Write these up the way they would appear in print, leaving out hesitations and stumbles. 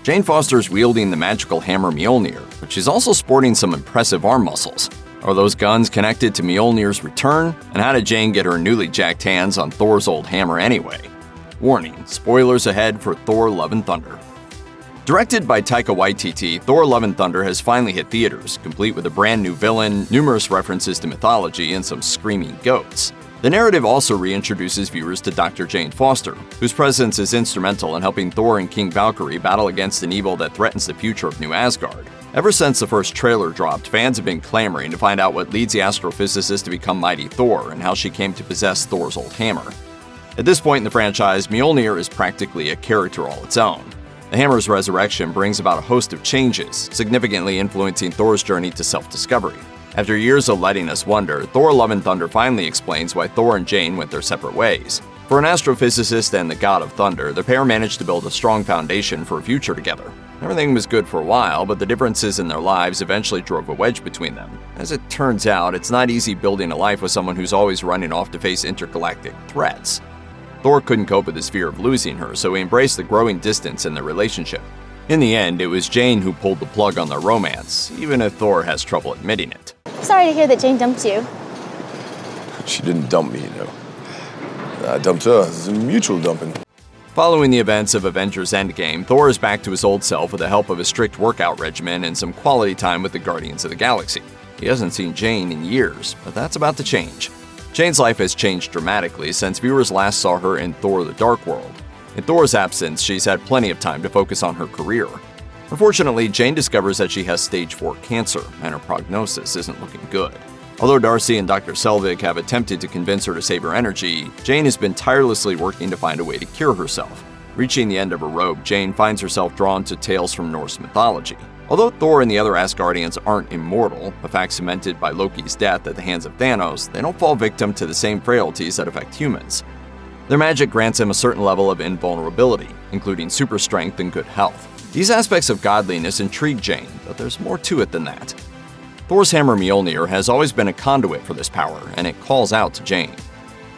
Jane Foster's wielding the magical hammer Mjolnir, but she's also sporting some impressive arm muscles. Are those guns connected to Mjolnir's return? And how did Jane get her newly jacked hands on Thor's old hammer anyway? Warning, spoilers ahead for Thor: Love and Thunder. Directed by Taika Waititi, Thor: Love and Thunder has finally hit theaters, complete with a brand new villain, numerous references to mythology, and some screaming goats. The narrative also reintroduces viewers to Dr. Jane Foster, whose presence is instrumental in helping Thor and King Valkyrie battle against an evil that threatens the future of New Asgard. Ever since the first trailer dropped, fans have been clamoring to find out what leads the astrophysicist to become Mighty Thor and how she came to possess Thor's old hammer. At this point in the franchise, Mjolnir is practically a character all its own. The hammer's resurrection brings about a host of changes, significantly influencing Thor's journey to self-discovery. After years of letting us wonder, Thor: Love and Thunder finally explains why Thor and Jane went their separate ways. For an astrophysicist and the god of thunder, the pair managed to build a strong foundation for a future together. Everything was good for a while, but the differences in their lives eventually drove a wedge between them. As it turns out, it's not easy building a life with someone who's always running off to face intergalactic threats. Thor couldn't cope with his fear of losing her, so he embraced the growing distance in their relationship. In the end, it was Jane who pulled the plug on their romance, even if Thor has trouble admitting it. Sorry to hear that Jane dumped you. She didn't dump me, I dumped her. It's a mutual dumping. Following the events of Avengers Endgame, Thor is back to his old self with the help of a strict workout regimen and some quality time with the Guardians of the Galaxy. He hasn't seen Jane in years, but that's about to change. Jane's life has changed dramatically since viewers last saw her in Thor: The Dark World. In Thor's absence, she's had plenty of time to focus on her career. Unfortunately, Jane discovers that she has stage 4 cancer, and her prognosis isn't looking good. Although Darcy and Dr. Selvig have attempted to convince her to save her energy, Jane has been tirelessly working to find a way to cure herself. Reaching the end of her rope, Jane finds herself drawn to tales from Norse mythology. Although Thor and the other Asgardians aren't immortal, a fact cemented by Loki's death at the hands of Thanos, they don't fall victim to the same frailties that affect humans. Their magic grants them a certain level of invulnerability, including super strength and good health. These aspects of godliness intrigue Jane, but there's more to it than that. Thor's hammer Mjolnir has always been a conduit for this power, and it calls out to Jane.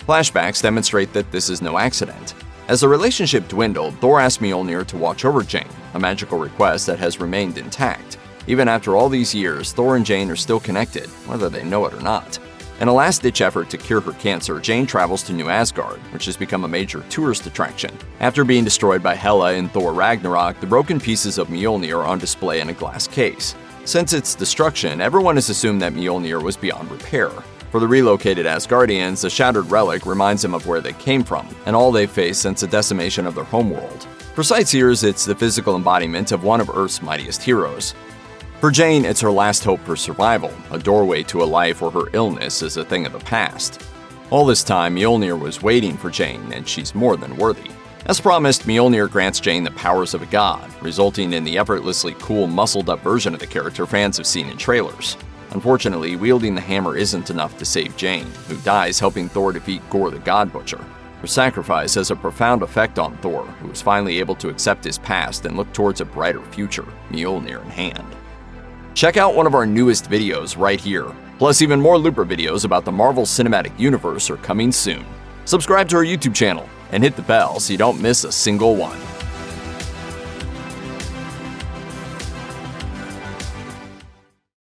Flashbacks demonstrate that this is no accident. As the relationship dwindled, Thor asked Mjolnir to watch over Jane, a magical request that has remained intact. Even after all these years, Thor and Jane are still connected, whether they know it or not. In a last-ditch effort to cure her cancer, Jane travels to New Asgard, which has become a major tourist attraction. After being destroyed by Hela in Thor Ragnarok, the broken pieces of Mjolnir are on display in a glass case. Since its destruction, everyone has assumed that Mjolnir was beyond repair. For the relocated Asgardians, the shattered relic reminds them of where they came from, and all they've faced since the decimation of their homeworld. For sightseers, it's the physical embodiment of one of Earth's mightiest heroes. For Jane, it's her last hope for survival, a doorway to a life where her illness is a thing of the past. All this time, Mjolnir was waiting for Jane, and she's more than worthy. As promised, Mjolnir grants Jane the powers of a god, resulting in the effortlessly cool, muscled-up version of the character fans have seen in trailers. Unfortunately, wielding the hammer isn't enough to save Jane, who dies helping Thor defeat Gorr the God Butcher. Her sacrifice has a profound effect on Thor, who is finally able to accept his past and look towards a brighter future, Mjolnir in hand. Check out one of our newest videos right here. Plus, even more Looper videos about the Marvel Cinematic Universe are coming soon. Subscribe to our YouTube channel and hit the bell so you don't miss a single one.